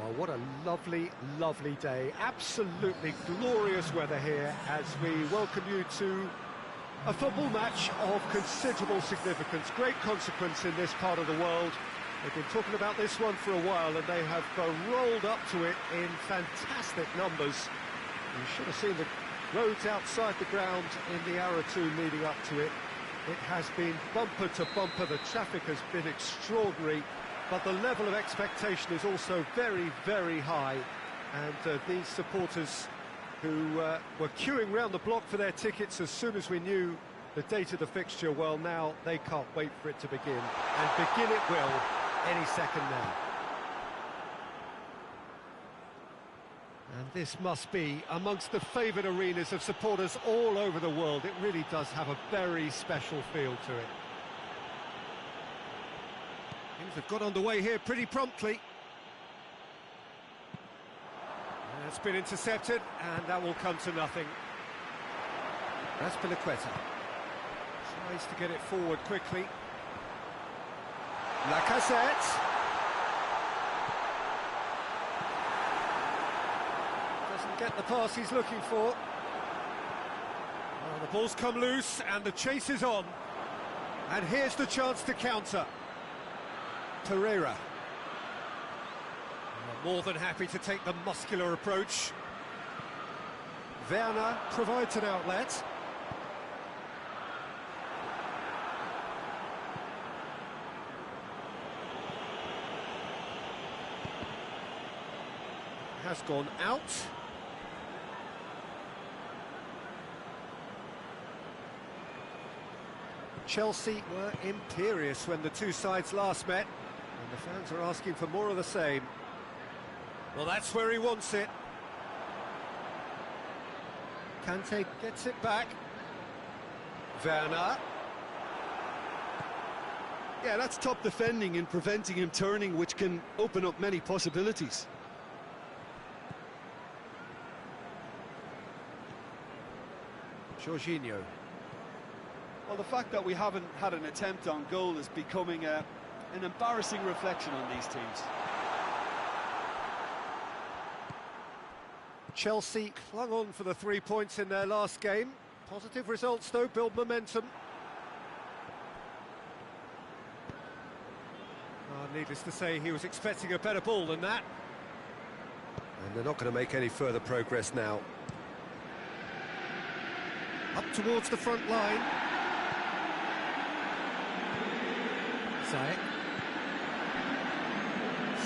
Oh, what a lovely, lovely day. Absolutely glorious weather here as we welcome you to a football match of considerable significance, great consequence in this part of the world. They've been talking about this one for a while and they have rolled up to it in fantastic numbers. You should have seen the roads outside the ground in the hour or two leading up to it. It has been bumper to bumper, the traffic has been extraordinary, but the level of expectation is also very, very high. And these supporters who were queuing round the block for their tickets as soon as we knew the date of the fixture, well, now they can't wait for it to begin. And begin it will any second now. And this must be amongst the favoured arenas of supporters all over the world. It really does have a very special feel to it. Things have got underway here pretty promptly. That's been intercepted, and that will come to nothing. That's Azpilicueta. Tries to get it forward quickly. Lacazette. Doesn't get the pass he's looking for. Oh, the ball's come loose, and the chase is on. And here's the chance to counter. Pereira. More than happy to take the muscular approach. Werner provides an outlet. Has gone out. Chelsea were imperious when the two sides last met, and the fans are asking for more of the same. Well, that's where he wants it. Kante gets it back. Werner. Yeah, that's top defending and preventing him turning, which can open up many possibilities. Jorginho. Well, the fact that we haven't had an attempt on goal is becoming an embarrassing reflection on these teams. Chelsea clung on for the 3 points in their last game. Positive results, though, build momentum. Needless to say, he was expecting a better ball than that. And they're not going to make any further progress now. Up towards the front line. Ziyech.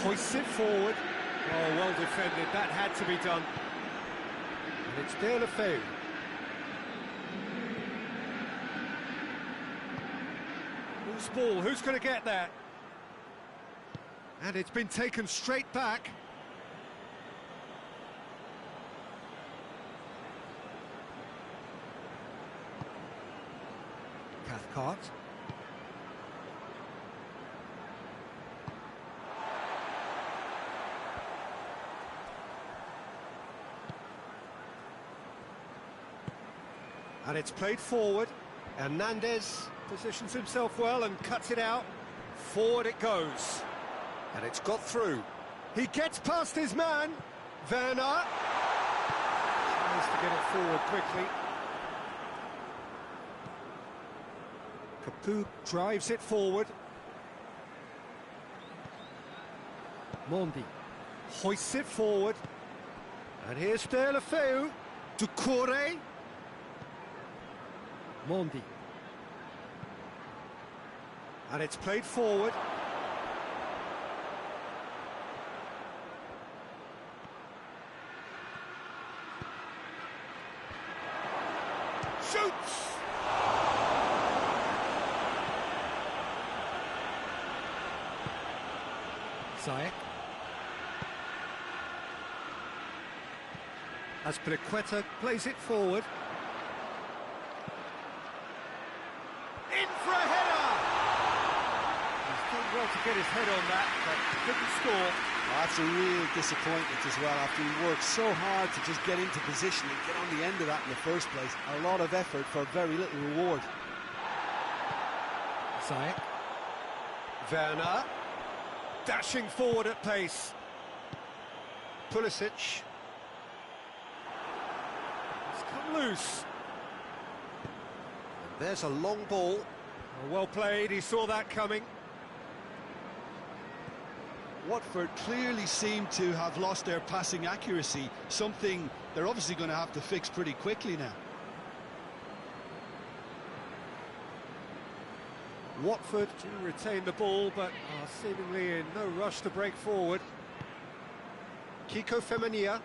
Hoists it forward. Oh, well defended. That had to be done. And it's Deulofeu. Loose ball. Who's going to get that? And it's been taken straight back. Cathcart. And it's played forward. Hernandez positions himself well and cuts it out. Forward it goes. And it's got through. He gets past his man. Werner tries to get it forward quickly. Capoue drives it forward. Mondi hoists it forward. And here's Deulofeu. Doucouré. Mondi. And it's played forward. Shoots! Ziyech. Azpilicueta plays it forward. In for a header! He's done well to get his head on that, but couldn't score. That's a real disappointment as well, after he worked so hard to just get into position and get on the end of that in the first place. A lot of effort for very little reward. Ziyech. Werner. Dashing forward at pace. Pulisic. It's come loose. And there's a long ball. Well played, he saw that coming. Watford clearly seem to have lost their passing accuracy, something they're obviously going to have to fix pretty quickly now. Watford do retain the ball, but are seemingly in no rush to break forward. Kiko Femenia.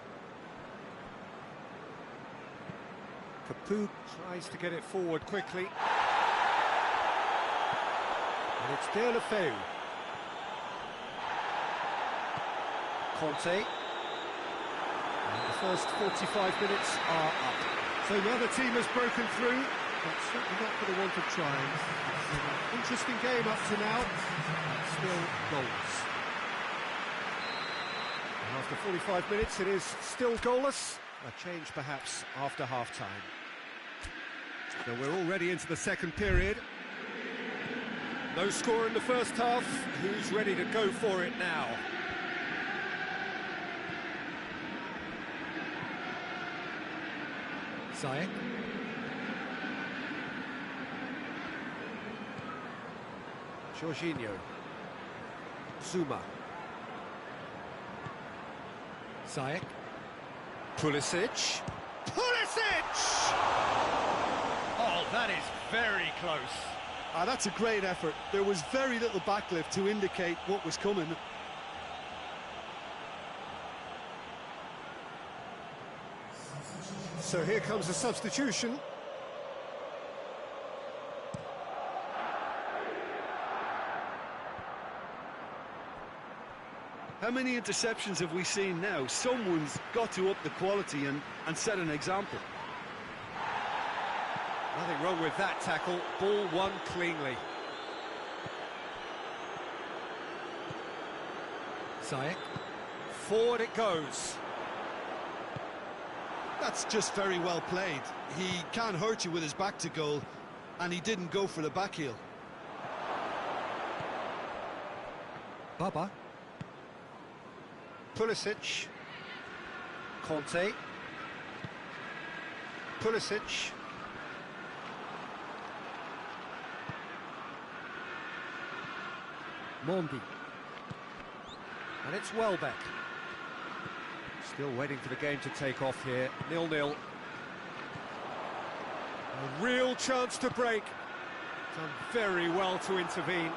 Capoue tries to get it forward quickly. And it's Deulofeu. Conte. And the first 45 minutes are up. So the other team has broken through, but certainly not for the want of trying. It's an interesting game up to now, and still goals. And after 45 minutes, it is still goalless. A change perhaps after half-time. So we're already into the second period. No score in the first half. Who's ready to go for it now? Ziyech. Jorginho. Zuma. Ziyech. Pulisic. Pulisic! Oh, that is very close. That's a great effort. There was very little backlift to indicate what was coming. So here comes a substitution. How many interceptions have we seen now? Someone's got to up the quality and set an example. Nothing wrong with that tackle. Ball won cleanly. Ziyech. Forward it goes. That's just very well played. He can't hurt you with his back to goal, and he didn't go for the back heel. Baba. Pulisic. Conte. Pulisic. Mondi. And it's Welbeck. Still waiting for the game to take off here. 0-0. A real chance to break. Done very well to intervene.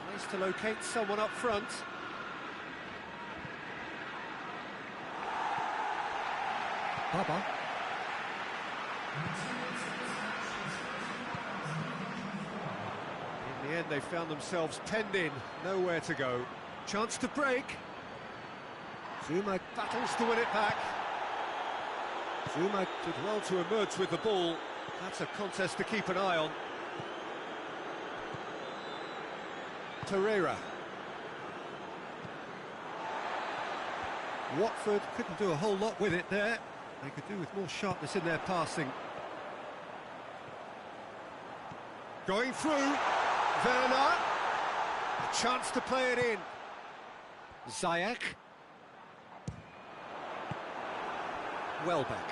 Tries to locate someone up front. Baba. In the end, they found themselves penned in, nowhere to go. Chance to break. Zuma battles to win it back. Zuma did well to emerge with the ball. That's a contest to keep an eye on. Pereira. Watford couldn't do a whole lot with it there. They could do with more sharpness in their passing. Going through. Werner. A chance to play it in. Ziyech. Welbeck.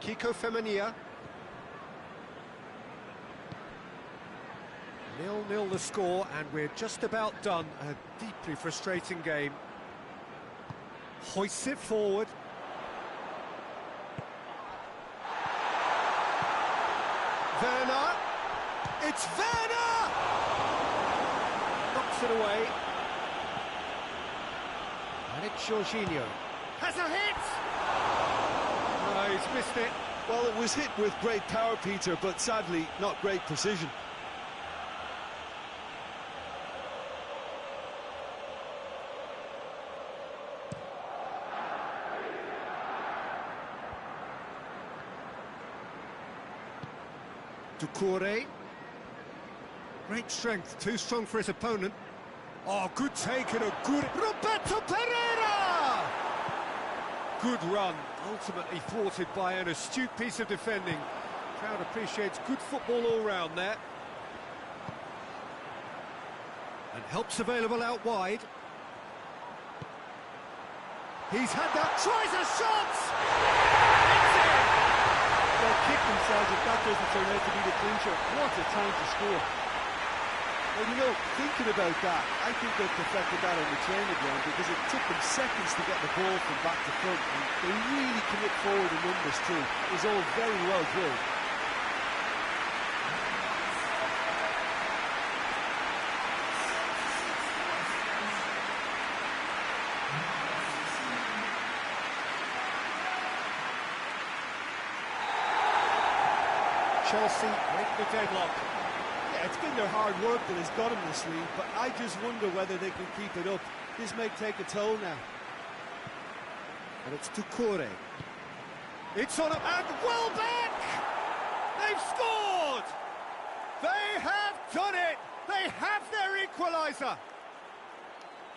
Kiko Femenia. 0-0 the score, and we're just about done. A deeply frustrating game. Hoists it forward. Werner. It's Werner! Knocks it away. And it's Jorginho. Has a hit! No, he's missed it. Well, it was hit with great power, Peter, but sadly, not great precision. Doucouré. Great strength, too strong for his opponent. Oh, good take and a good... Roberto Pereira! Good run, ultimately thwarted by an astute piece of defending. Crowd appreciates good football all round there. And And help's available out wide. He's had that, tries a shot! It's in! They'll kick themselves if that doesn't turn out to be the clincher. What a time to score. Well, you know, thinking about that, I think they perfected that on the training ground because it took them seconds to get the ball from back to front, and they really commit forward in numbers too. It was all very well drilled. Chelsea break the deadlock. Yeah, it's been their hard work that has got them this lead, but I just wonder whether they can keep it up. This may take a toll now. And it's Doucouré. It's on and Welbeck! They've scored! They have done it! They have their equaliser!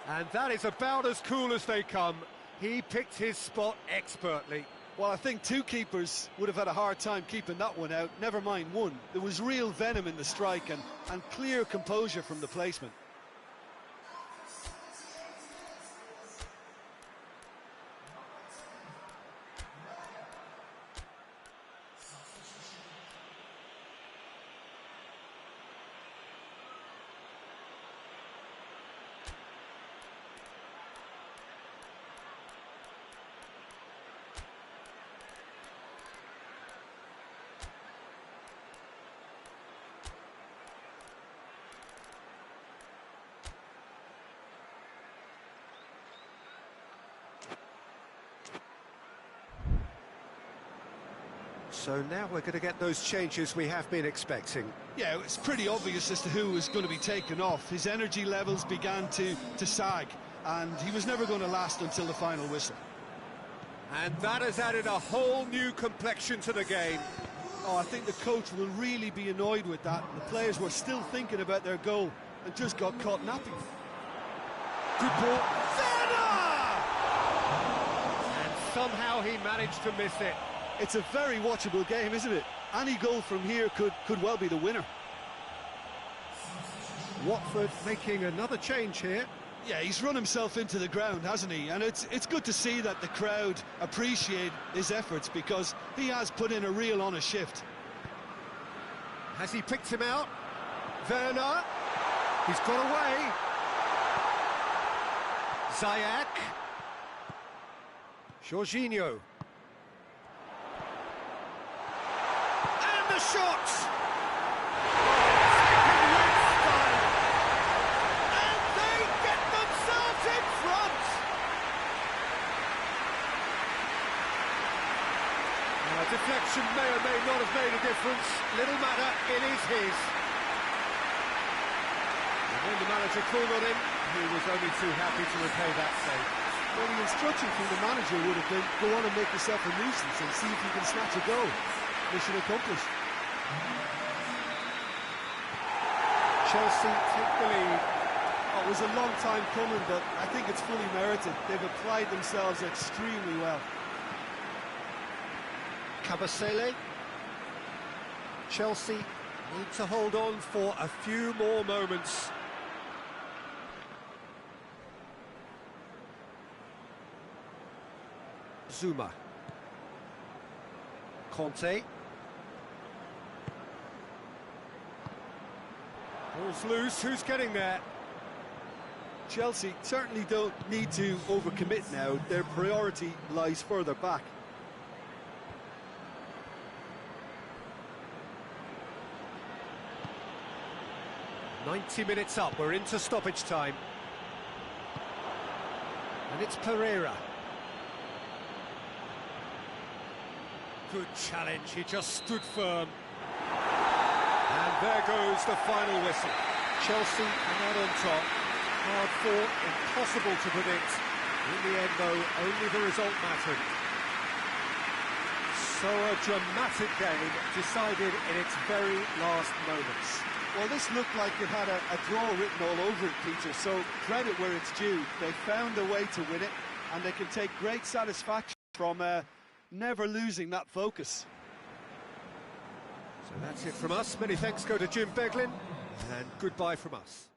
And that is about as cool as they come. He picked his spot expertly. Well, I think two keepers would have had a hard time keeping that one out, never mind one. There was real venom in the strike and clear composure from the placement. So now we're going to get those changes we have been expecting. Yeah, it's pretty obvious as to who was going to be taken off. His energy levels began to sag, and he was never going to last until the final whistle. And that has added a whole new complexion to the game. Oh, I think the coach will really be annoyed with that. The players were still thinking about their goal and just got caught napping. Good ball. Werner! And somehow he managed to miss it. It's a very watchable game, isn't it? Any goal from here could well be the winner. Watford making another change here. Yeah, he's run himself into the ground, hasn't he? And it's good to see that the crowd appreciate his efforts because he has put in a real honest shift. Has he picked him out? Werner. He's got away. Ziyech. Jorginho. And the shot! And they get themselves in front! Now, a deflection may or may not have made a difference. Little matter, it is his. And when the manager called on him, he was only too happy to repay that save. Well, the instruction from the manager would have been, go on and make yourself a nuisance and see if you can snatch a goal. Mission accomplished. Chelsea take the lead. Oh, it was a long time coming, but I think it's fully merited. They've applied themselves extremely well. Kabasele. Chelsea need to hold on for a few more moments. Zuma. Conte. Ball's loose, who's getting there? Chelsea certainly don't need to overcommit now. Their priority lies further back. "90 minutes up, we're into stoppage time. And it's Pereira. Good challenge, he just stood firm. And there goes the final whistle. Chelsea are not on top. Hard fought, impossible to predict. In the end, though, only the result mattered. So a dramatic game decided in its very last moments. Well, this looked like it had a draw written all over it, Peter, so credit where it's due. They found a way to win it, and they can take great satisfaction from never losing that focus. So that's it from us. Many thanks go to Jim Beglin, and goodbye from us.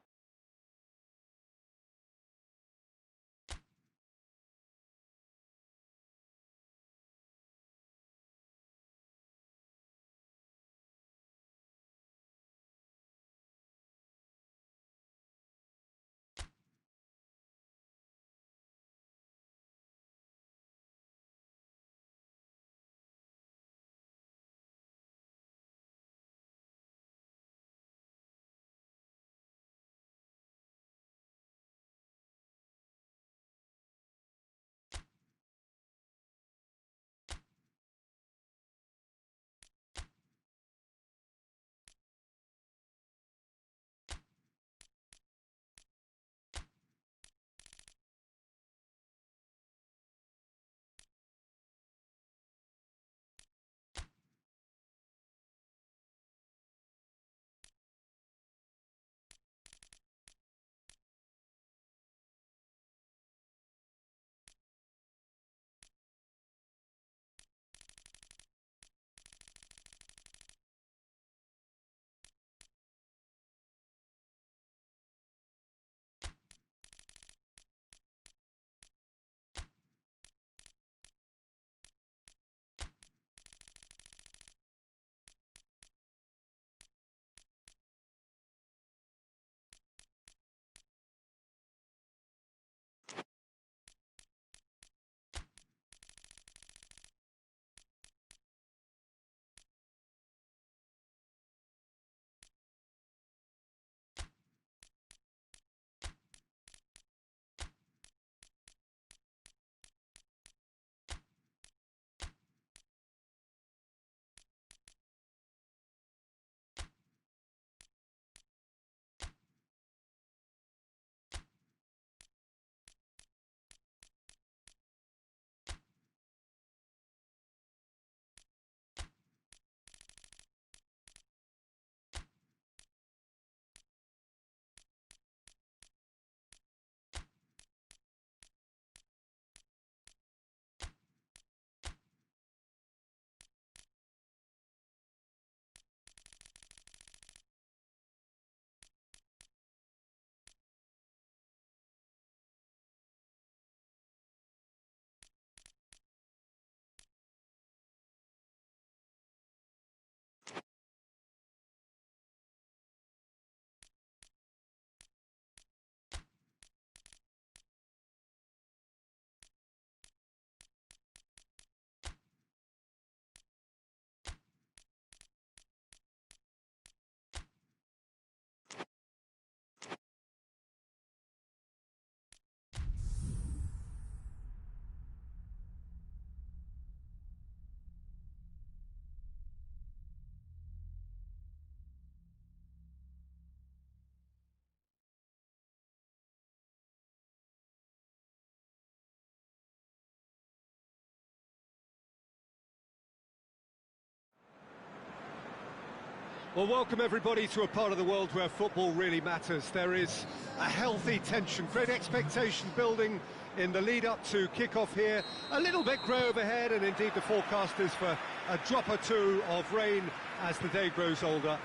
Well, welcome everybody to a part of the world where football really matters. There is a healthy tension, great expectation building in the lead-up to kick-off here. A little bit grey overhead, and indeed the forecast is for a drop or two of rain as the day grows older.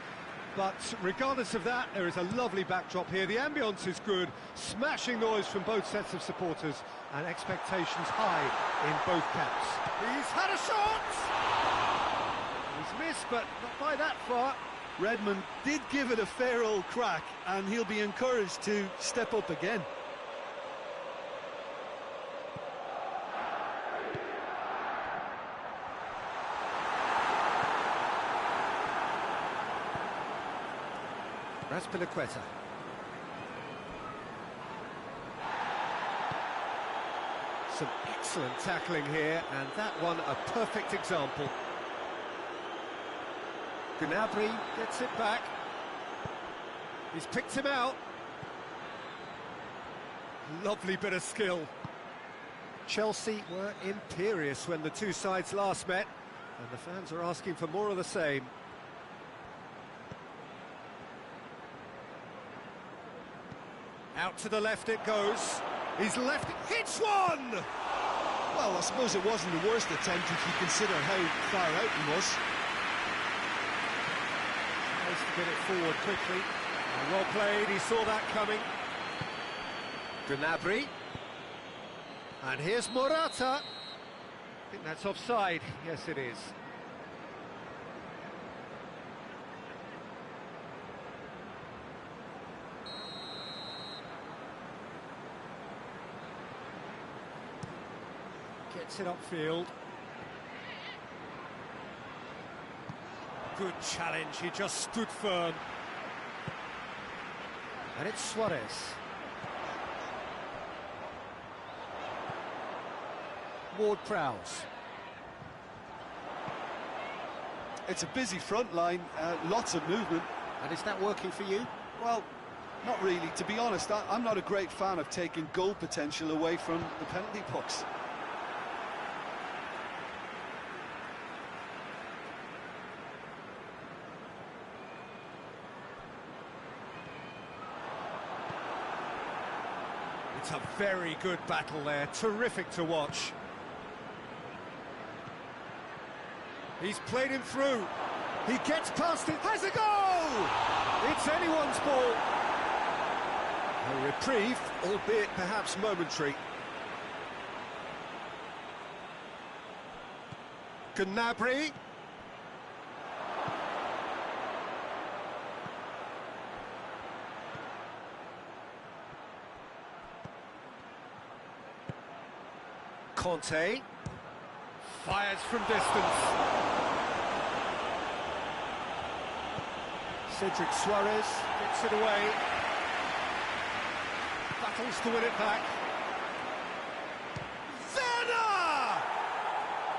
But regardless of that, there is a lovely backdrop here. The ambience is good, smashing noise from both sets of supporters, and expectations high in both camps. He's had a shot! He's missed, but not by that far. Redmond did give it a fair old crack, and he'll be encouraged to step up again. Azpilicueta. Some excellent tackling here, and that one a perfect example. Gnabry gets it back. He's picked him out. Lovely bit of skill. Chelsea were imperious when the two sides last met, and the fans are asking for more of the same. Out to the left it goes. He's left it, hits one! Well, I suppose it wasn't the worst attempt if you consider how far out he was. Nice to get it forward quickly. Well played, he saw that coming. Gnabry. And here's Morata. I think that's offside. Yes, it is. Gets it upfield. Good challenge, he just stood firm. And it's Suarez. Ward-Prowse. It's a busy front line, lots of movement. And is that working for you? Well, not really. To be honest, I'm not a great fan of taking goal potential away from the penalty box. It's a very good battle there, terrific to watch. He's played him through. He gets past it, has a goal! It's anyone's ball. A reprieve, albeit perhaps momentary. Gnabry. Conte fires from distance. Cedric Suarez gets it away. Battles to win it back. Werner!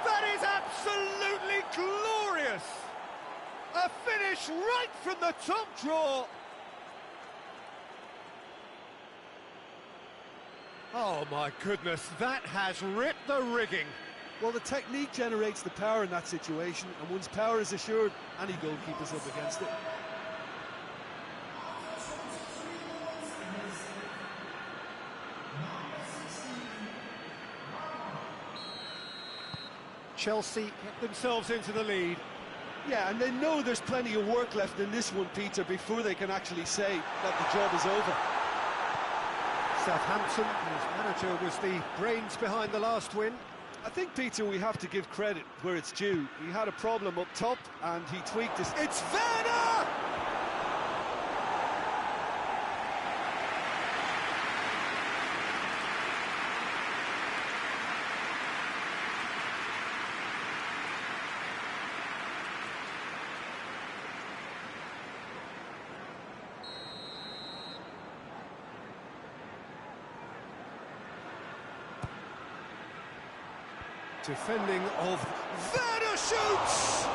That is absolutely glorious! A finish right from the top draw. Oh my goodness, that has ripped the rigging. Well, the technique generates the power in that situation, and once power is assured, any goalkeeper's up against it. Chelsea get themselves into the lead. Yeah, and they know there's plenty of work left in this one, Peter, before they can actually say that the job is over. Southampton, whose manager was the brains behind the last win. I think, Peter, we have to give credit where it's due. He had a problem up top, and he tweaked his... It's Werner! Defending of Werner shoots!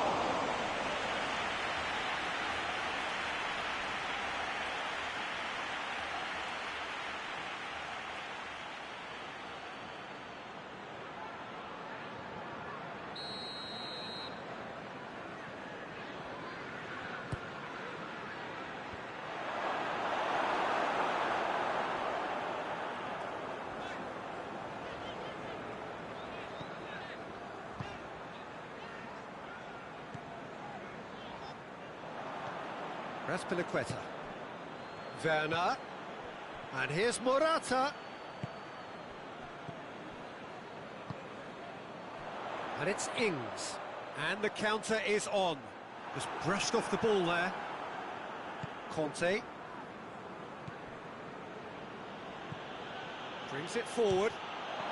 Azpilicueta. Werner. And here's Morata. And it's Ings. And the counter is on. Just brushed off the ball there. Conte. Brings it forward.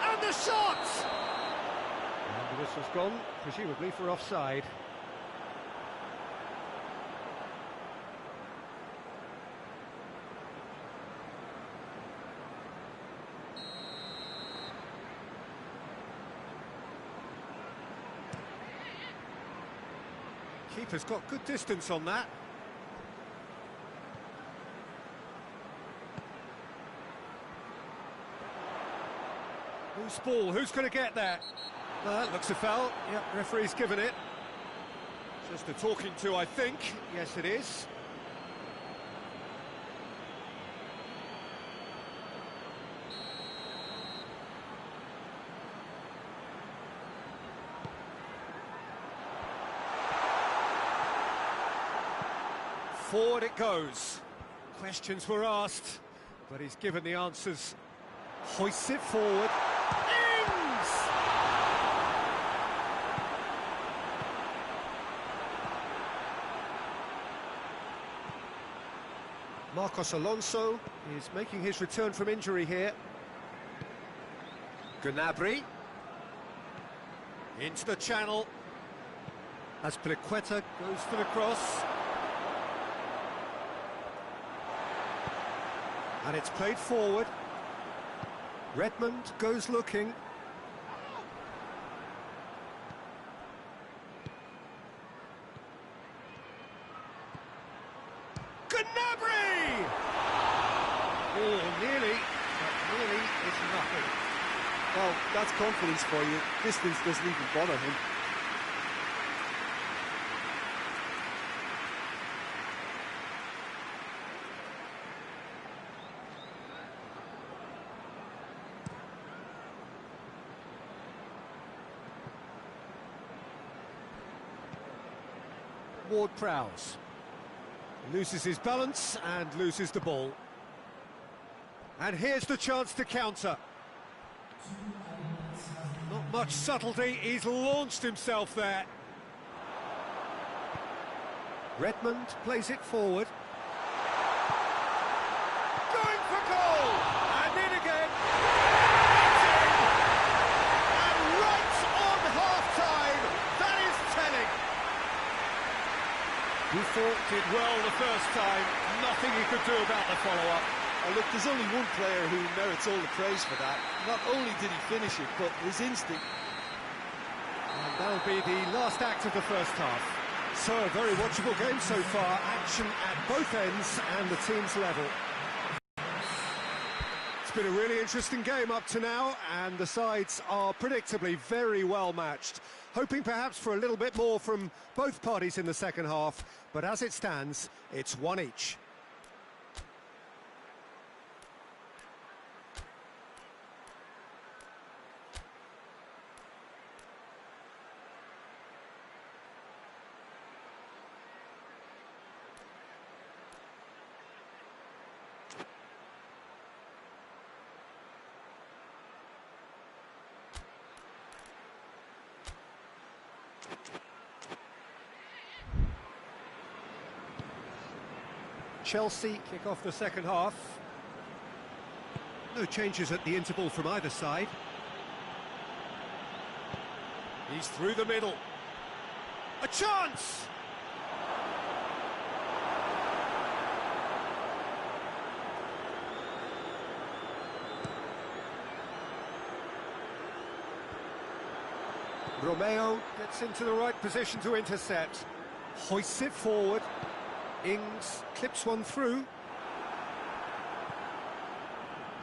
And the shot! And the whistle's gone, presumably for offside. Keeper's got good distance on that. Who's ball? Who's going to get that? That looks a foul. Yep, referee's given it. Just a talking to, I think. Yes, it is. Forward it goes. Questions were asked, but he's given the answers. Hoists it forward. Ings! Marcos Alonso is making his return from injury here. Gnabry. Into the channel. Azpilicueta goes for the cross. And it's played forward. Redmond goes looking. Gnabry! Oh, nearly, but nearly is nothing. Well, that's confidence for you. Distance doesn't even bother him. Ward-Prowse loses his balance and loses the ball. And here's the chance to counter. Not much subtlety, he's launched himself there. Redmond plays it forward. Going for goal! And in again! And right on half-time, that is telling. Buffon did well the first time, nothing he could do about the follow-up. Oh, look, there's only one player who merits all the praise for that. Not only did he finish it, but his instinct. And that'll be the last act of the first half. So, a very watchable game so far. Action at both ends and the team's level. It's been a really interesting game up to now, and the sides are predictably very well matched. Hoping perhaps for a little bit more from both parties in the second half, but as it stands, it's one each. Chelsea kick off the second half. No changes at the interval from either side. He's through the middle. A chance! Romeo gets into the right position to intercept. Hoists it forward. Ings clips one through.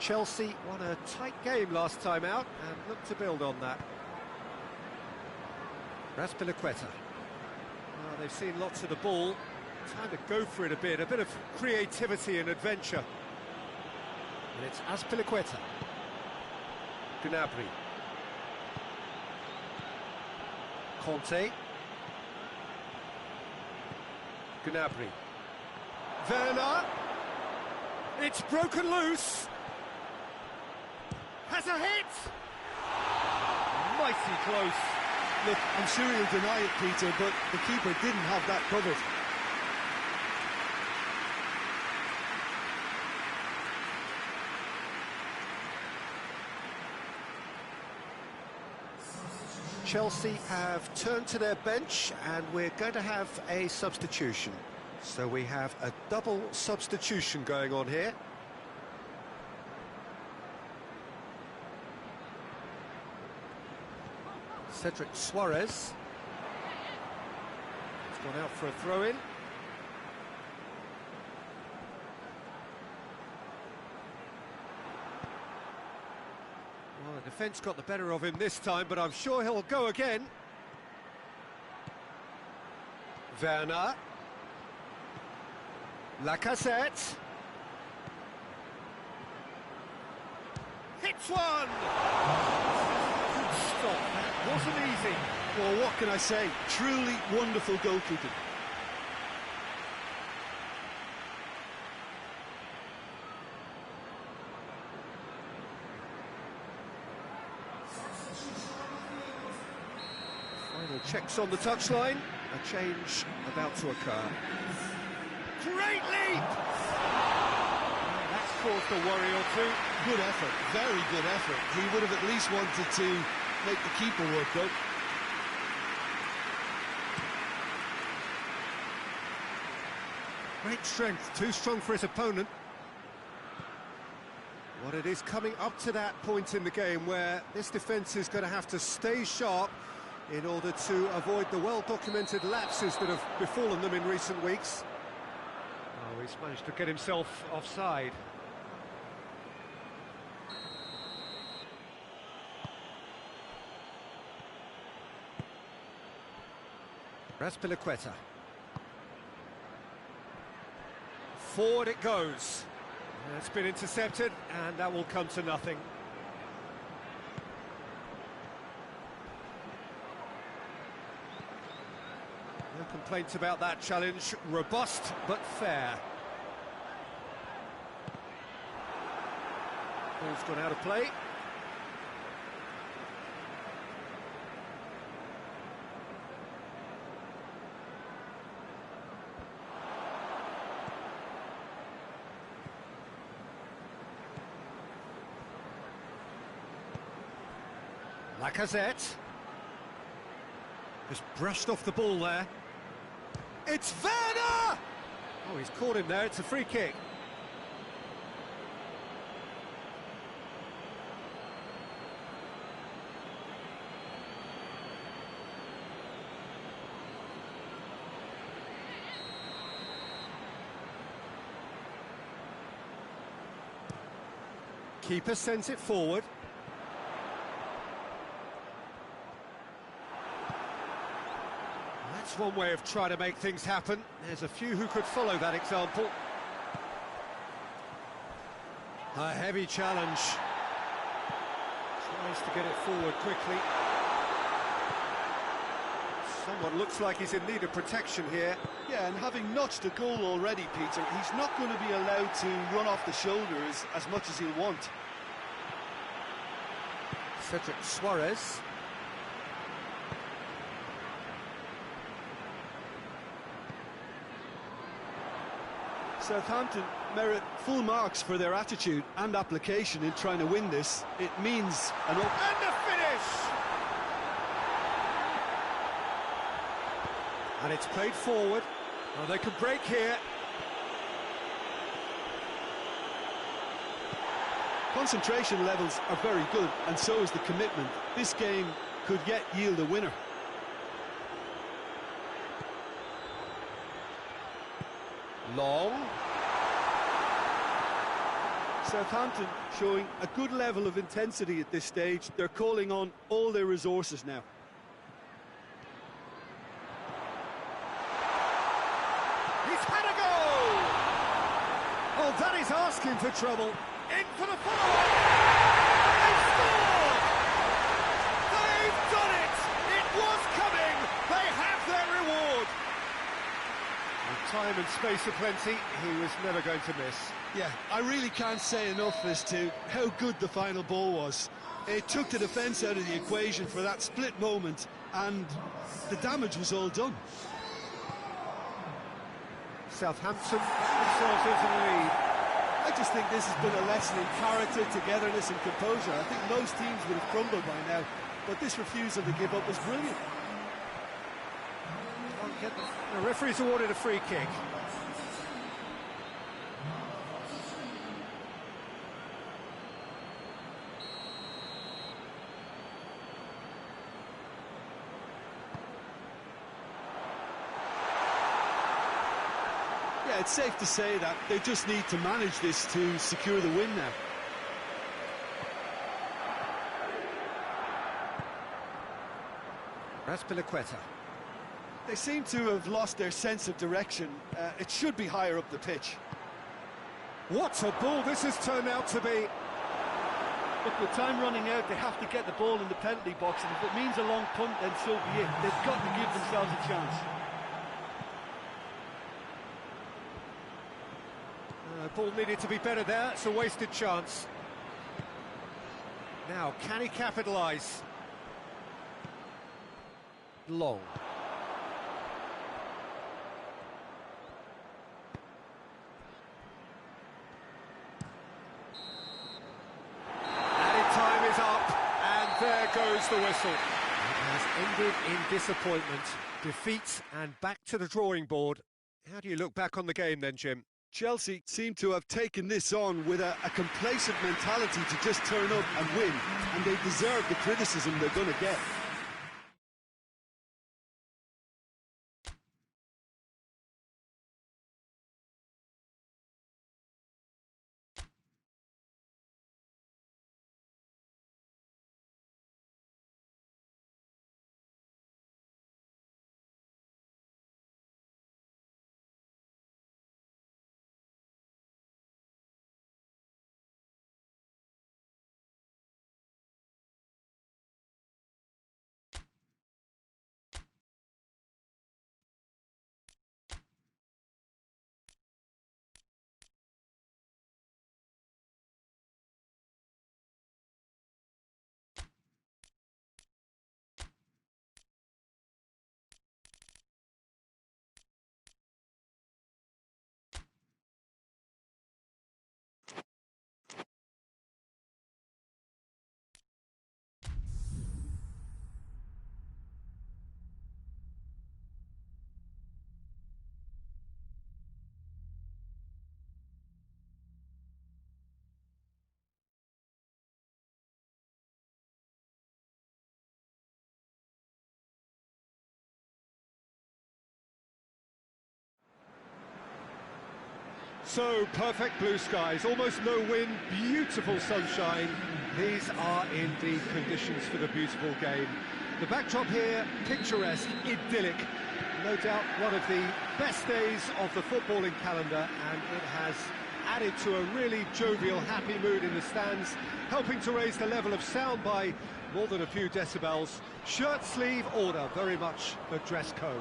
Chelsea won a tight game last time out and look to build on that. Azpilicueta. Well, they've seen lots of the ball. Time to go for it a bit of creativity and adventure. And it's Azpilicueta. Gnabry. Conte. Gnabry. Werner. It's broken loose. Has a hit. Mighty close. Look, I'm sure he'll deny it, Peter, but the keeper didn't have that covered. Chelsea have turned to their bench and we're going to have a substitution. So we have a double substitution going on here. Cedric Suarez. He's gone out for a throw-in. Well, the defence got the better of him this time, but I'm sure he'll go again. Werner. Lacazette. Hits one! Good stop, that wasn't easy. Well, what can I say? Truly wonderful goalkeeping. Final checks on the touchline. A change about to occur. Great leap! That's caused a worry or two. Good effort, very good effort. He would have at least wanted to make the keeper work, though. Great strength, too strong for his opponent. What it is coming up to that point in the game where this defence is going to have to stay sharp in order to avoid the well-documented lapses that have befallen them in recent weeks. Oh, he's managed to get himself offside. Azpilicueta. Forward it goes. It's been intercepted, and that will come to nothing. No complaints about that challenge. Robust, but fair. Ball's gone out of play. Lacazette. Just brushed off the ball there. It's Werner! Oh, he's caught him there, it's a free kick. Keeper sends it forward. That's one way of trying to make things happen. There's a few who could follow that example. A heavy challenge. Tries to get it forward quickly. Someone looks like he's in need of protection here. Yeah, and having notched a goal already, Peter, he's not going to be allowed to run off the shoulders as much as he'll want. Cedric Suarez. Southampton merit full marks for their attitude and application in trying to win this. It means an... And the finish! And it's played forward. Oh, they could break here. Concentration levels are very good, and so is the commitment. This game could yet yield a winner. Long. Southampton showing a good level of intensity at this stage. They're calling on all their resources now. He's had a goal! Oh, that is asking for trouble. In for the follow-up! They've scored! They've done it! It was coming! They have their reward! The time and space aplenty, he was never going to miss. Yeah, I really can't say enough as to how good the final ball was. It took the defence out of the equation for that split moment, and the damage was all done. Southampton themselves into the lead. I just think this has been a lesson in character, togetherness and composure. I think most teams would have crumbled by now, but this refusal to give up was brilliant. The referee's awarded a free kick. Yeah, it's safe to say that they just need to manage this to secure the win now. Azpilicueta. They seem to have lost their sense of direction. It should be higher up the pitch. What a ball this has turned out to be. Look, with time running out, they have to get the ball in the penalty box, and if it means a long punt, then so be it. They've got to give themselves a chance. Ball needed to be better there. It's a wasted chance. Now, can he capitalise? Long. Added time is up, and there goes the whistle. It has ended in disappointment, defeat, and back to the drawing board. How do you look back on the game then, Jim? Chelsea seem to have taken this on with a complacent mentality to just turn up and win, and they deserve the criticism they're going to get. So, perfect blue skies, almost no wind, beautiful sunshine. These are indeed conditions for the beautiful game. The backdrop here, picturesque, idyllic. No doubt one of the best days of the footballing calendar, and it has added to a really jovial, happy mood in the stands, helping to raise the level of sound by more than a few decibels. Shirt sleeve order, very much the dress code.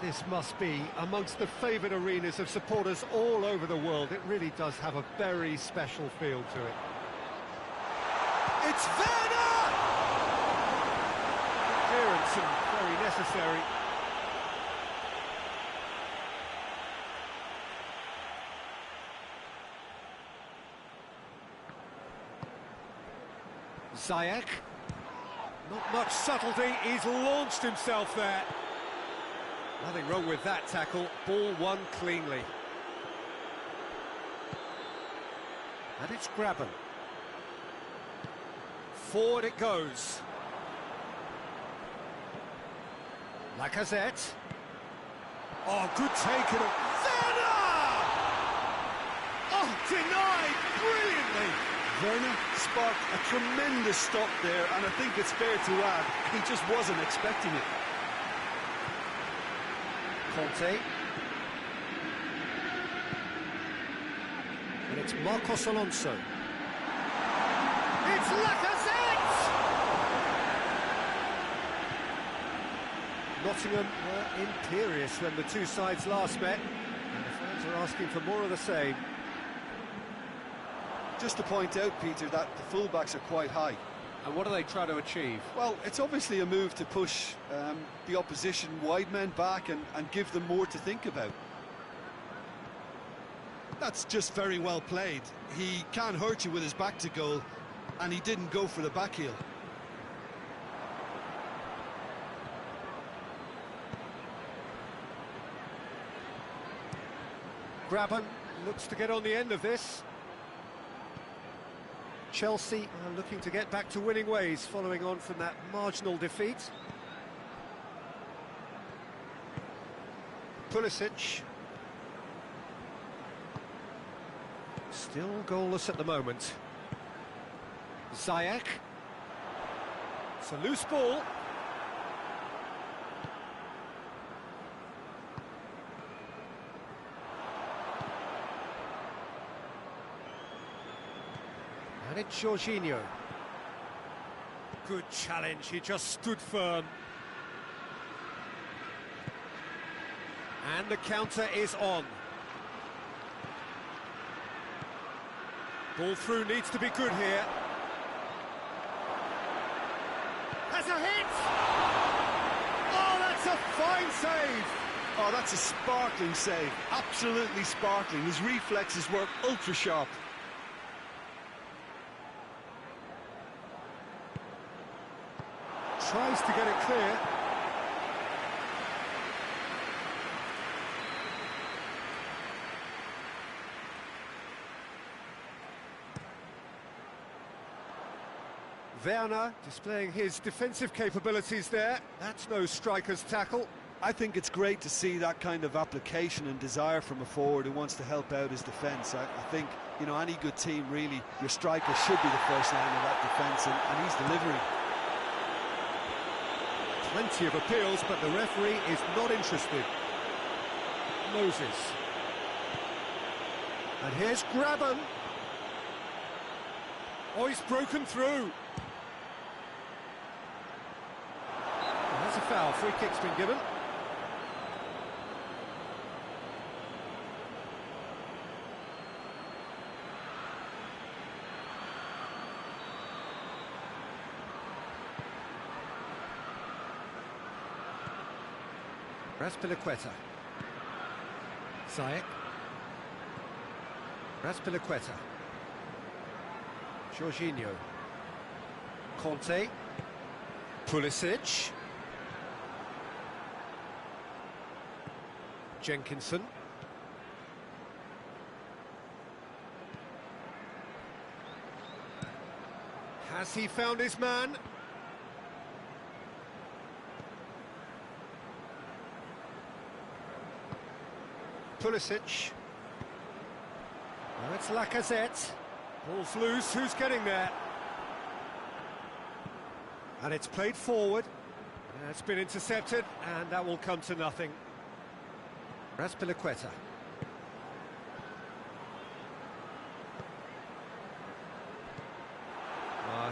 This must be amongst the favoured arenas of supporters all over the world. It really does have a very special feel to it. It's Werner! Clearance and very necessary. Ziyech. Not much subtlety, he's launched himself there. Nothing wrong with that tackle, ball won cleanly. And it's Graben. Forward it goes. Lacazette. Oh, good take it. Werner! Oh, denied brilliantly. Werner sparked a tremendous stop there, and I think it's fair to add, he just wasn't expecting it. Conte. And it's Marcos Alonso. It's Lacazette! Nottingham were imperious when the two sides last met, and the fans are asking for more of the same. Just to point out, Peter, that the fullbacks are quite high. And what are they trying to achieve? Well, it's obviously a move to push the opposition wide men back and give them more to think about. That's just very well played. He can't hurt you with his back to goal, and he didn't go for the back heel. Graben looks to get on the end of this. Chelsea are looking to get back to winning ways following on from that marginal defeat. Pulisic. Still goalless at the moment. Ziyech. It's a loose ball. And it's Jorginho. Good challenge, he just stood firm. And the counter is on. Ball through needs to be good here. Has a hit! Oh, that's a fine save! Oh, that's a sparkling save. Absolutely sparkling. His reflexes work ultra sharp. Tries to get it clear. Werner displaying his defensive capabilities there. That's no striker's tackle. I think it's great to see that kind of application and desire from a forward who wants to help out his defence. I think, you know, any good team, really, your striker should be the first line of that defence, and he's delivering. Plenty of appeals, but the referee is not interested. Moses. And here's Graben. Oh, he's broken through. And that's a foul. Free kick's been given. Azpilicueta. Ziyech. Azpilicueta. Jorginho. Conte. Pulisic. Jenkinson. Has he found his man? Pulisic. Now it's Lacazette. Ball's loose, who's getting there? And it's played forward. It's been intercepted, and that will come to nothing. Azpilicueta.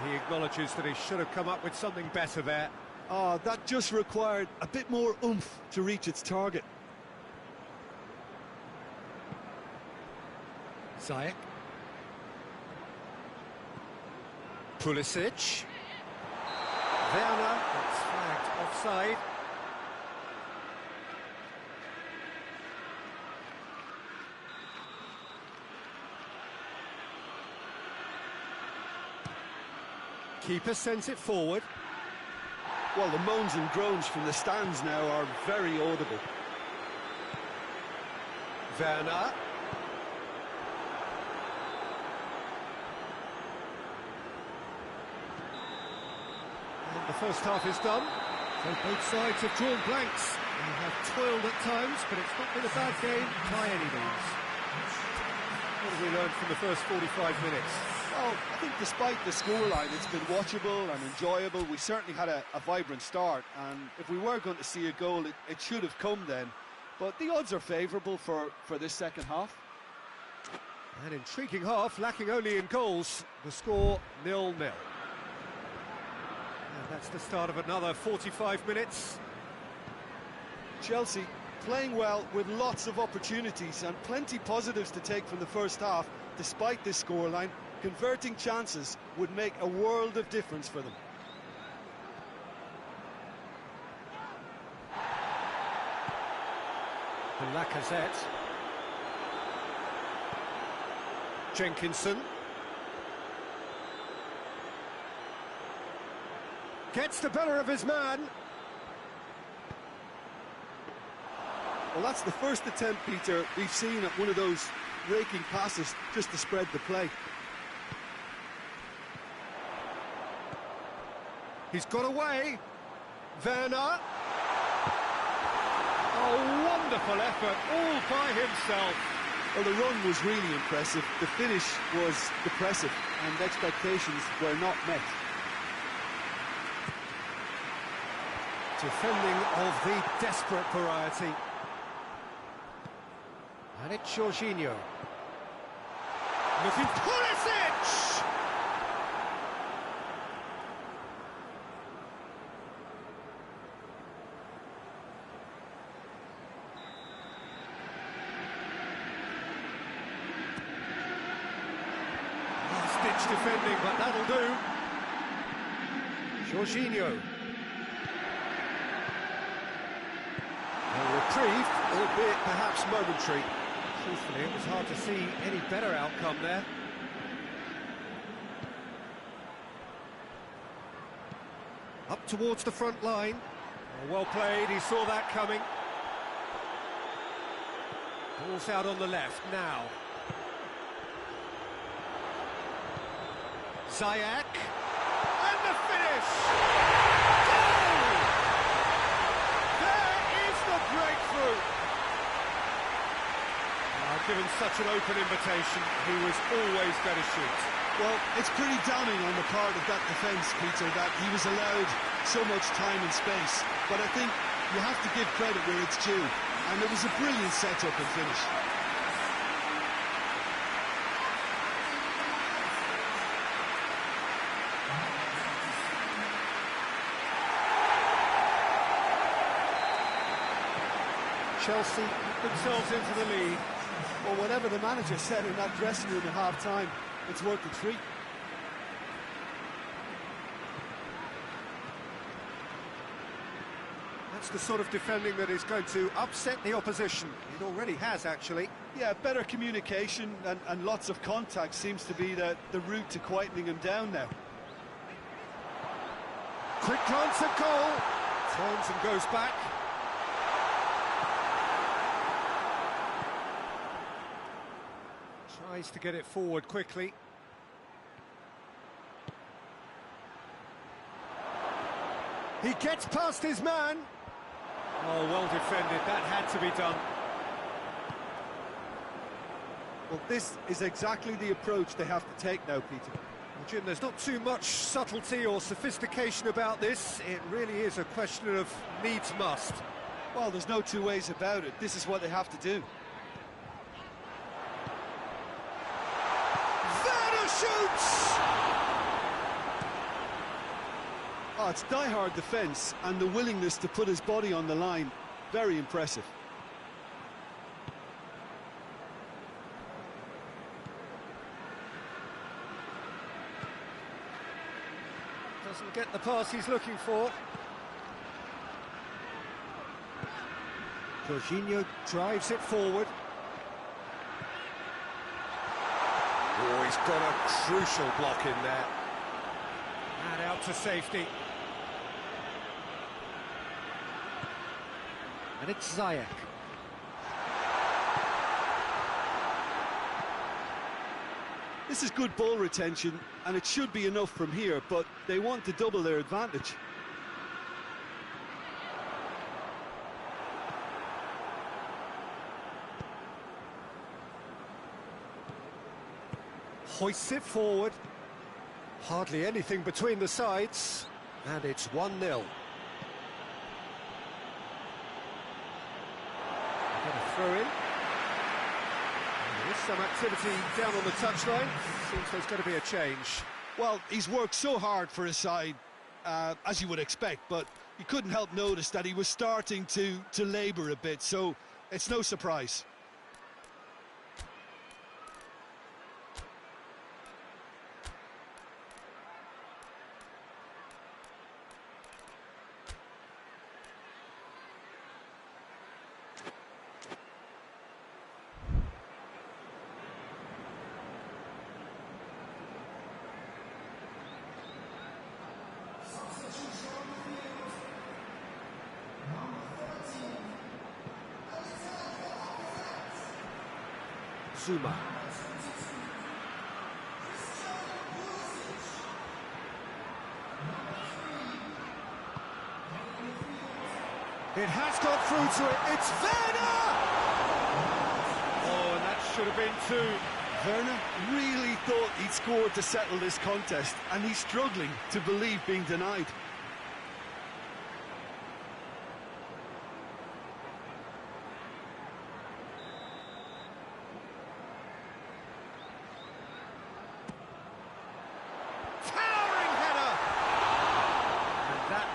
He acknowledges that he should have come up with something better there. Oh, that just required a bit more oomph to reach its target. Ziyech. Pulisic. Werner gets flagged offside. Keeper sends it forward. Well, the moans and groans from the stands now are very audible. Werner. And the first half is done. So both sides have drawn blanks. They have toiled at times, but it's not been a bad game by any means. What have we learned from the first 45 minutes? Well, I think despite the scoreline, it's been watchable and enjoyable. We certainly had a vibrant start, and if we were going to see a goal, it should have come then. But the odds are favourable for this second half. An intriguing half, lacking only in goals. The score 0-0. And that's the start of another 45 minutes. Chelsea playing well with lots of opportunities and plenty positives to take from the first half. Despite this scoreline, converting chances would make a world of difference for them. And Lacazette. Jenkinson. Gets the better of his man. Well, that's the first attempt, Peter, we've seen at one of those raking passes just to spread the play. He's got away. Werner. Oh, wonderful effort, all by himself. Well, the run was really impressive. The finish was depressive, and expectations were not met. Defending of the desperate variety. And it's Jorginho. Looking Pulisic! Last-ditch defending, but that'll do. Jorginho. A reprieve, albeit perhaps momentary. Truthfully, it was hard to see any better outcome there. Up towards the front line. Oh, well played, he saw that coming. Ball's out on the left now. Ziyech. And the finish! Goal! There is the breakthrough! Given such an open invitation, he was always going to shoot. Well, it's pretty damning on the part of that defence, Peter, that he was allowed so much time and space. But I think you have to give credit where it's due, and it was a brilliant set-up and finish. Chelsea themselves into the lead. Well, whatever the manager said in that dressing room at half-time, it's worth the treat. That's the sort of defending that is going to upset the opposition. It already has, actually. Yeah, better communication and lots of contact seems to be the route to quietening him down now. Quick glance at goal. Turns and goes back. Tries to get it forward quickly. He gets past his man. Oh, well defended. That had to be done. Well, this is exactly the approach they have to take now, Peter. Well, Jim, there's not too much subtlety or sophistication about this. It really is a question of needs must. Well, there's no two ways about it. This is what they have to do. Shoots! Oh, it's die-hard defence and the willingness to put his body on the line. Very impressive. Doesn't get the pass he's looking for. Jorginho drives it forward. Oh, he's got a crucial block in there. And out to safety. And it's Ziyech. This is good ball retention, and it should be enough from here, but they want to double their advantage. Hoists it forward. Hardly anything between the sides. And it's 1-0. Get a throw in. There's some activity down on the touchline. Seems there's going to be a change. Well, he's worked so hard for his side, as you would expect, but you couldn't help notice that he was starting to labour a bit, so it's no surprise. Zuma. It has got through to it. It's Werner! Oh, and that should have been two. Werner really thought he'd scored to settle this contest, and he's struggling to believe being denied.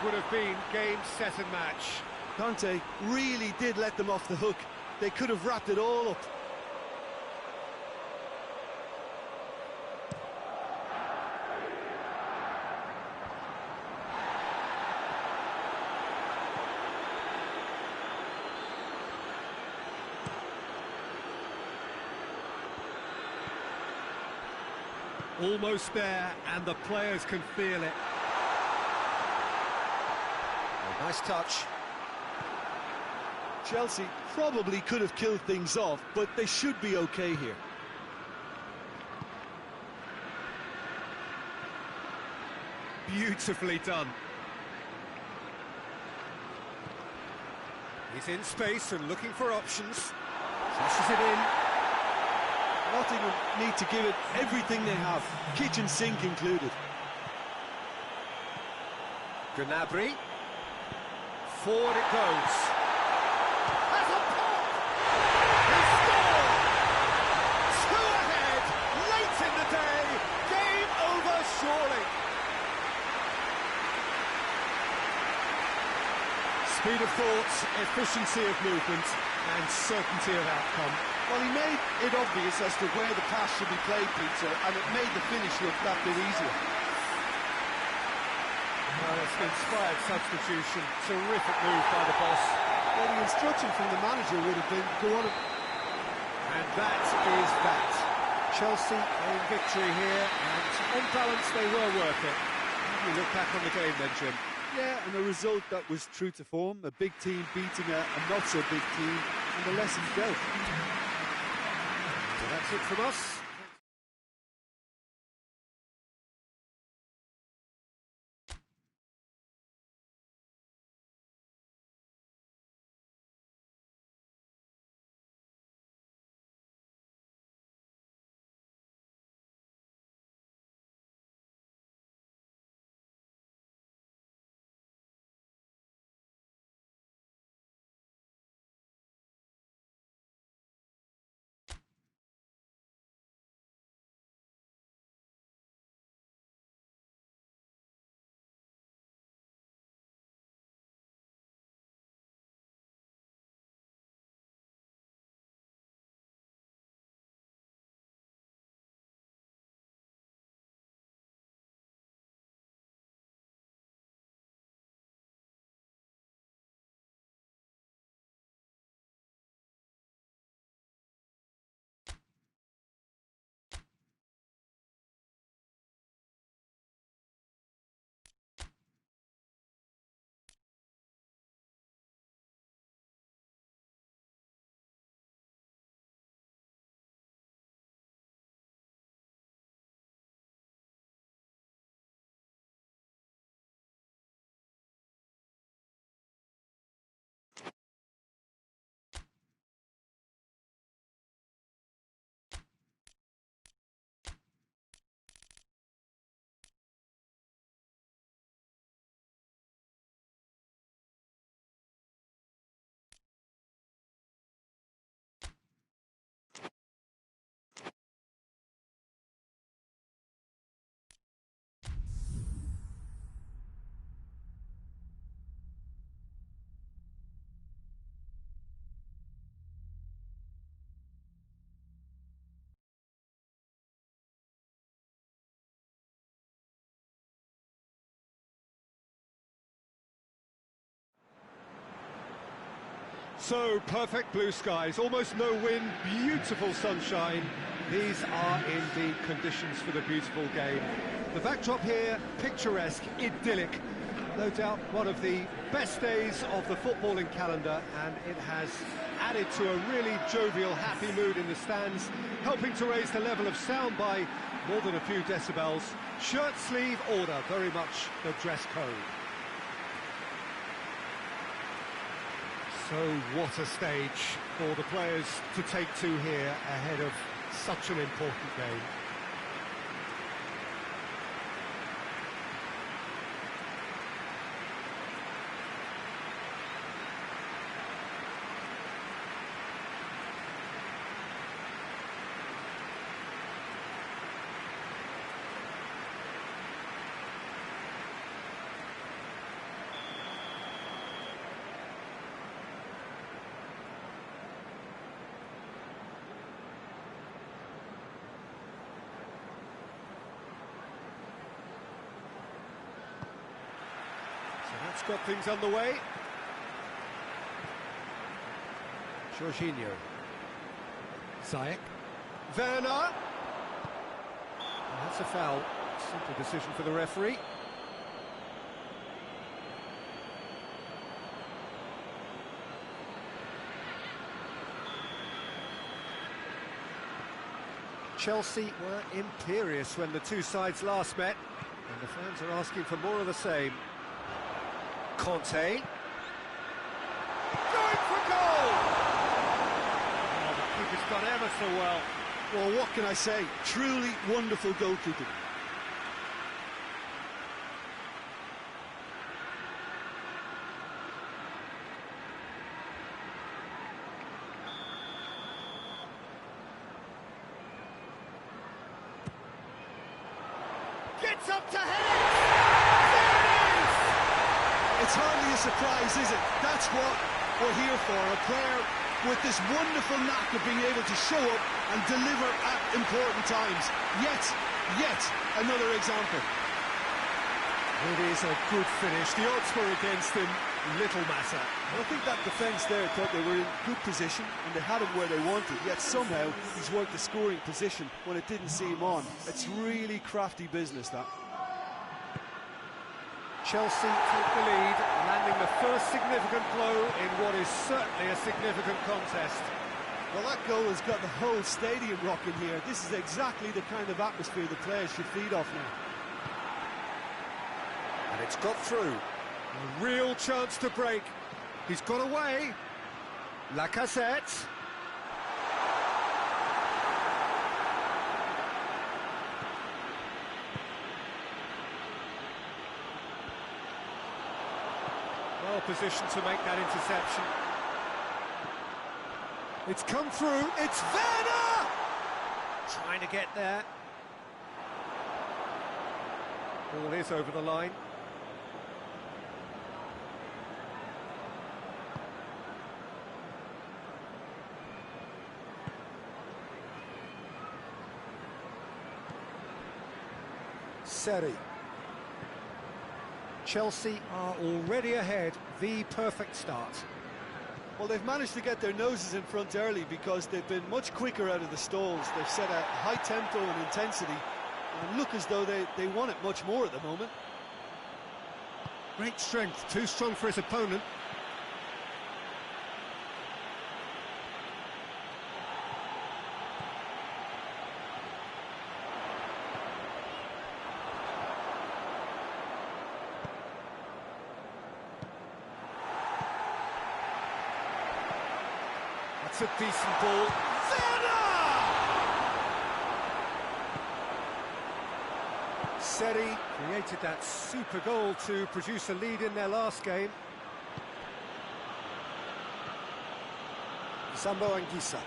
Would have been game, set and match. Conte really did let them off the hook. They could have wrapped it all up. Almost there, and the players can feel it. Nice touch. Chelsea probably could have killed things off, but they should be okay here. Beautifully done. He's in space and looking for options. Flashes it in. Nottingham need to give it everything they have, kitchen sink included. Gnabry. Forward it goes. Has a pop! He scored! Two ahead, late in the day. Game over, surely. Speed of thought, efficiency of movement, and certainty of outcome. Well, he made it obvious as to where the pass should be played, Peter, and it made the finish look that bit easier. Well, it's an inspired substitution. Terrific move by the boss. Well, the instruction from the manager would have been, go on. And that is that. Chelsea in victory here, and on balance they were worth it. How do you look back on the game then, Jim? Yeah, and a result that was true to form. A big team beating a not-so-big team, and the lessons dealt. So that's it from us. So, perfect blue skies, almost no wind, beautiful sunshine. These are indeed conditions for the beautiful game. The backdrop here, picturesque, idyllic. No doubt one of the best days of the footballing calendar, and it has added to a really jovial, happy mood in the stands, helping to raise the level of sound by more than a few decibels. Shirt sleeve order, very much the dress code. So what a stage for the players to take to here ahead of such an important game. That's got things underway. Jorginho. Ziyech. Werner. That's a foul. Simple decision for the referee. Chelsea were imperious when the two sides last met, and the fans are asking for more of the same. Conte. Going for goal! Oh, the keeper's done ever so well. Well, what can I say? Truly wonderful goalkeeping. Gets up to head it! It's hardly a surprise, is it? That's what we're here for. A player with this wonderful knack of being able to show up and deliver at important times. Yet another example. It is a good finish. The odds were against him. Little matter. I think that defence there thought they were in good position and they had him where they wanted, yet somehow he's worked the scoring position when it didn't seem on. It's really crafty business, that. Chelsea take the lead, landing the first significant blow in what is certainly a significant contest. Well, that goal has got the whole stadium rocking here. This is exactly the kind of atmosphere the players should feed off now. And it's got through. A real chance to break. He's got away. Lacazette. Well positioned to make that interception. It's come through. It's Werner! Trying to get there. Ball is over the line. Seri. Chelsea are already ahead, the perfect start. Well, they've managed to get their noses in front early because they've been much quicker out of the stalls. They've set a high tempo and intensity and look as though they want it much more at the moment. Great strength, too strong for his opponent. That's a decent ball. Werner! Seri created that super goal to produce a lead in their last game. Zambo Anguissa.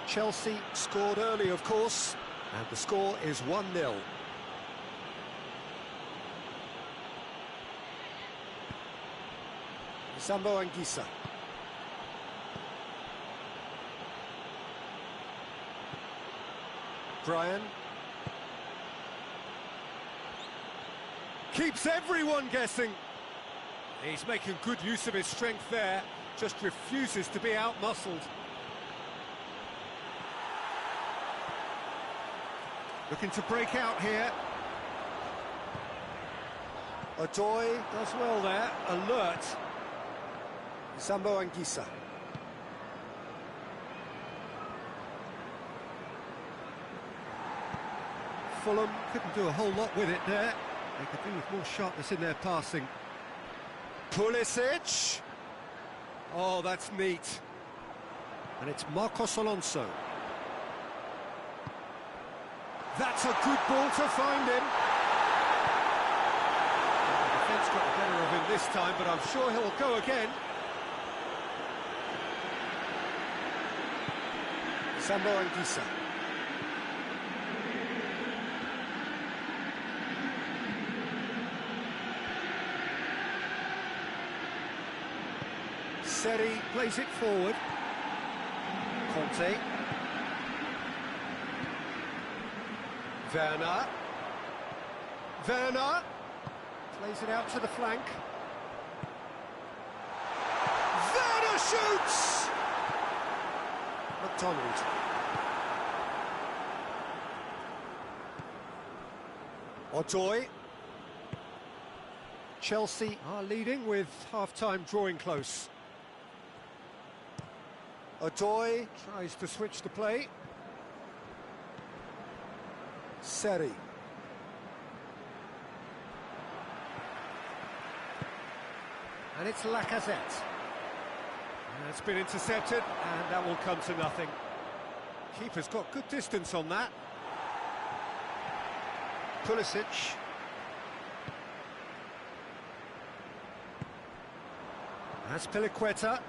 Chelsea scored early, of course, and the score is 1-0. Zambo Anguissa. Brian. Keeps everyone guessing. He's making good use of his strength there. just refuses to be out-muscled. Looking to break out here. Odoi, Does well there, alert. Zambo Anguissa. Fulham couldn't do a whole lot with it there. They could do with more sharpness in their passing. Pulisic. Oh, that's neat. And it's Marcos Alonso. That's a good ball to find him. The defence got the better of him this time, but I'm sure he'll go again. Zambo Anguissa. Seri plays it forward. Conte. Werner. Werner plays it out to the flank. Werner shoots! McDonald. Odoi. Chelsea are leading with half-time drawing close. Odoi. Tries to switch the play. Seri. And it's Lacazette. And it's been intercepted, and that will come to nothing. Keeper's got good distance on that. Pulisic. That's Piliqueta.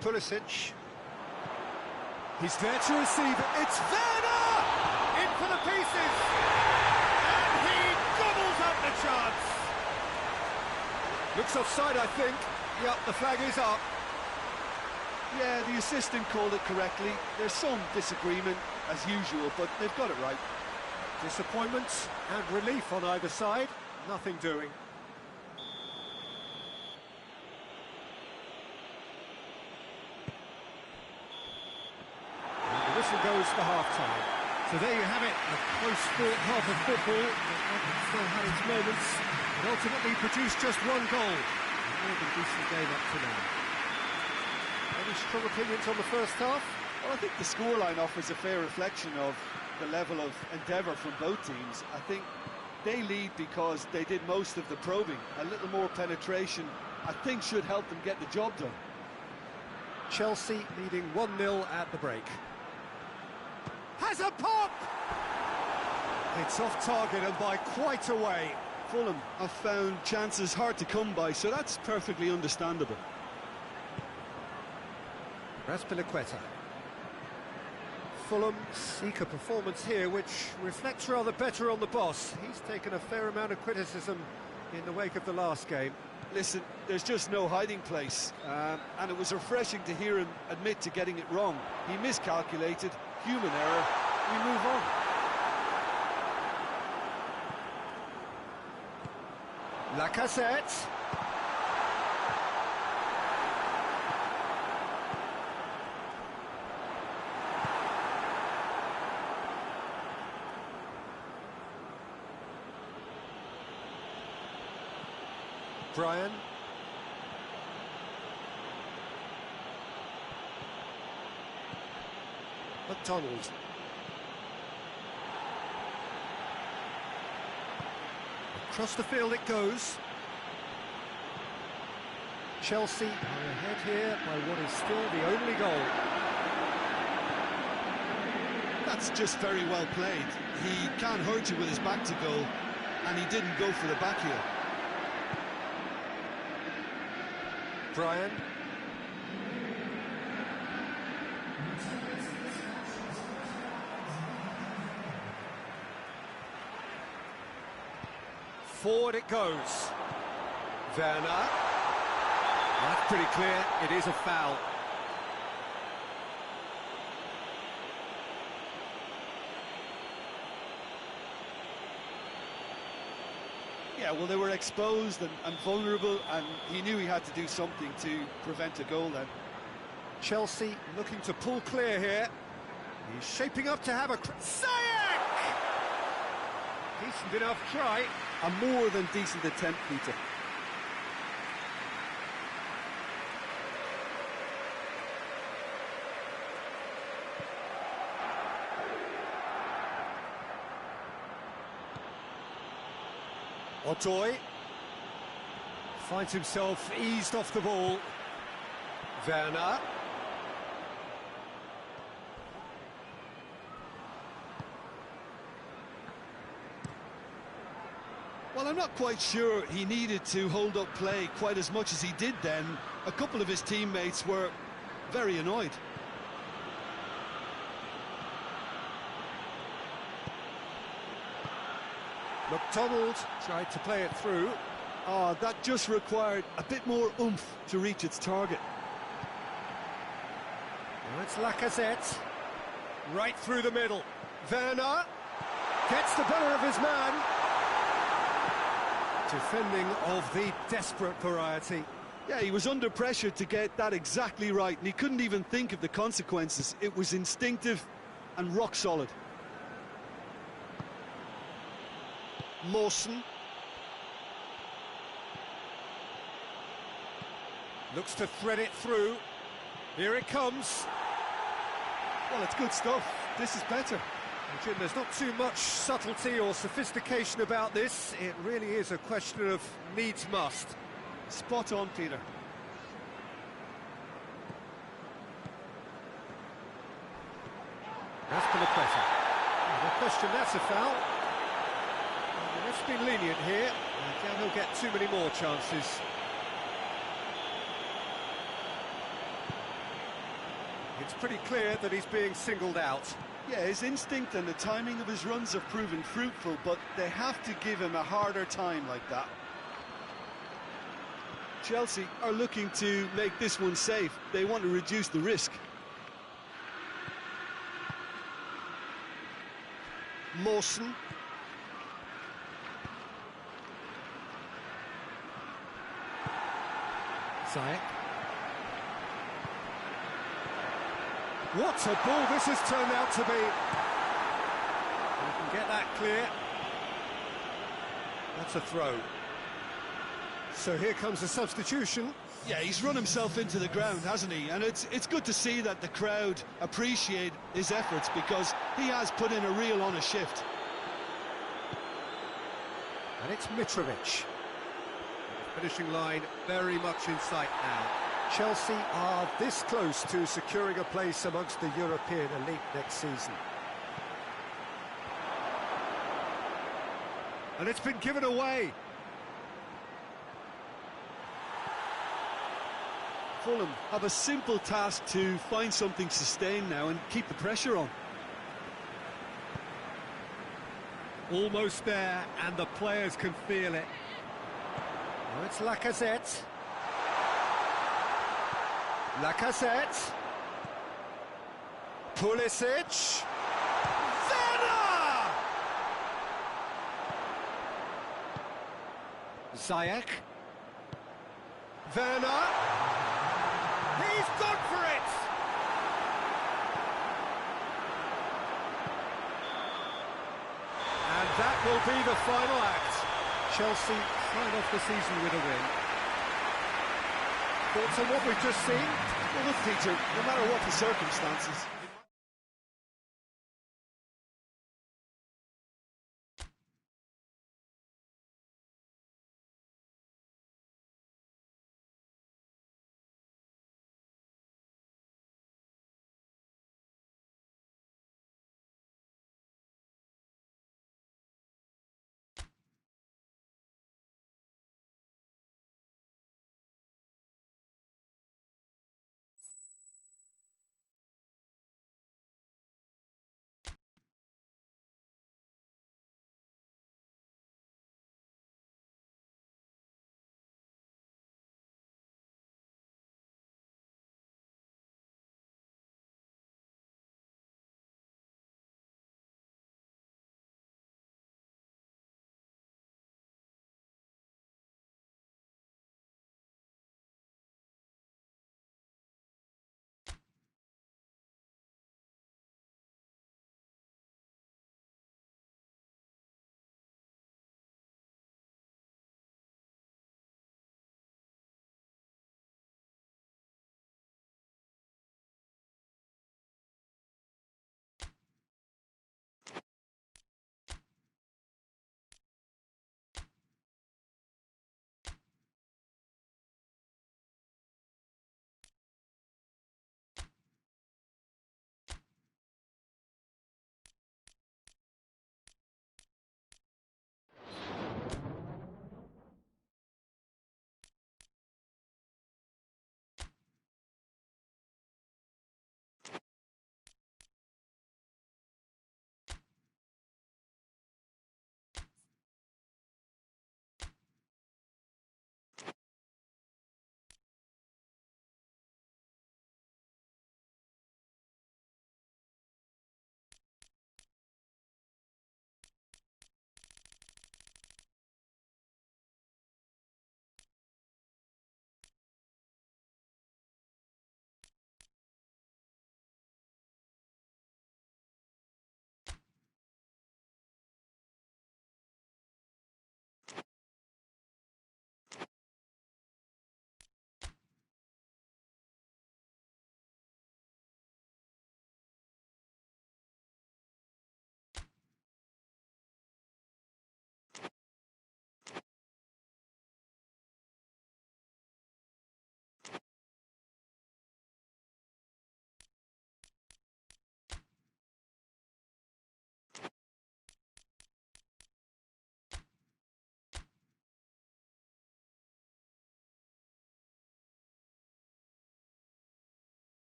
Pulisic. He's there to receive it. It's Werner! In for the pieces! And he gobbles up the chance! Looks offside, I think. Yep, the flag is up. Yeah, the assistant called it correctly. There's some disagreement, as usual, but they've got it right. Disappointment and relief on either side. Nothing doing. And the whistle goes for half-time. So there you have it, a close-fought half of football that still had its moments, but ultimately produced just one goal. A more than decent game up to now. Any strong opinions on the first half? Well, I think the scoreline offers a fair reflection of the level of endeavour from both teams. I think they lead because they did most of the probing. A little more penetration, I think, should help them get the job done. Chelsea leading 1-0 at the break. Has a pop! It's off target and by quite a way. Fulham have found chances hard to come by, so that's perfectly understandable. Piliqueta. Fulham seek a performance here which reflects rather better on the boss. He's taken a fair amount of criticism in the wake of the last game. Listen, there's just no hiding place, and it was refreshing to hear him admit to getting it wrong. He miscalculated, human error, we move on. Lacazette. Brian. McDonald. Across the field it goes. Chelsea are ahead here by what is still the only goal. That's just very well played. He can't hurt you with his back to goal, and he didn't go for the back heel. Brian. Forward it goes. Werner. That's pretty clear. It is a foul. Yeah, well, they were exposed and vulnerable, and he knew he had to do something to prevent a goal then. Chelsea looking to pull clear here. He's shaping up to have a... Ziyech! Decent enough try. A more than decent attempt, Peter. Odoi finds himself eased off the ball. Werner. Well, I'm not quite sure he needed to hold up play quite as much as he did then. A couple of his teammates were very annoyed. McDonald tried to play it through. Oh, that just required a bit more oomph to reach its target. Now it's Lacazette. Right through the middle. Werner gets the better of his man. Defending of the desperate variety. Yeah, he was under pressure to get that exactly right, and he couldn't even think of the consequences. It was instinctive and rock solid. Mawson looks to thread it through. Here it comes. Well, it's good stuff. This is better. Jim, there's not too much subtlety or sophistication about this. It really is a question of needs must. Spot on, Peter. Azpilicueta. No question, that's a foul. It's been lenient here. I doubt he'll get too many more chances. It's pretty clear that he's being singled out. Yeah, his instinct and the timing of his runs have proven fruitful, but they have to give him a harder time like that. Chelsea are looking to make this one safe. They want to reduce the risk. Mawson. Ziyech. What a ball this has turned out to be. You can get that clear. That's a throw. So here comes the substitution. Yeah, he's run himself into the ground, hasn't he? And it's good to see that the crowd appreciate his efforts, because he has put in a real honest shift. And it's Mitrovic. Finishing line very much in sight now. Chelsea are this close to securing a place amongst the European elite next season. And it's been given away. Fulham have a simple task to find something sustained now and keep the pressure on. Almost there, and the players can feel it. Now it's Lacazette. Lacazette. Pulisic. Werner! Ziyech. Werner. He's gone for it! And that will be the final act. Chelsea sign off the season with a win. Thoughts on what we've just seen? Well, look, Peter, no matter what the circumstances,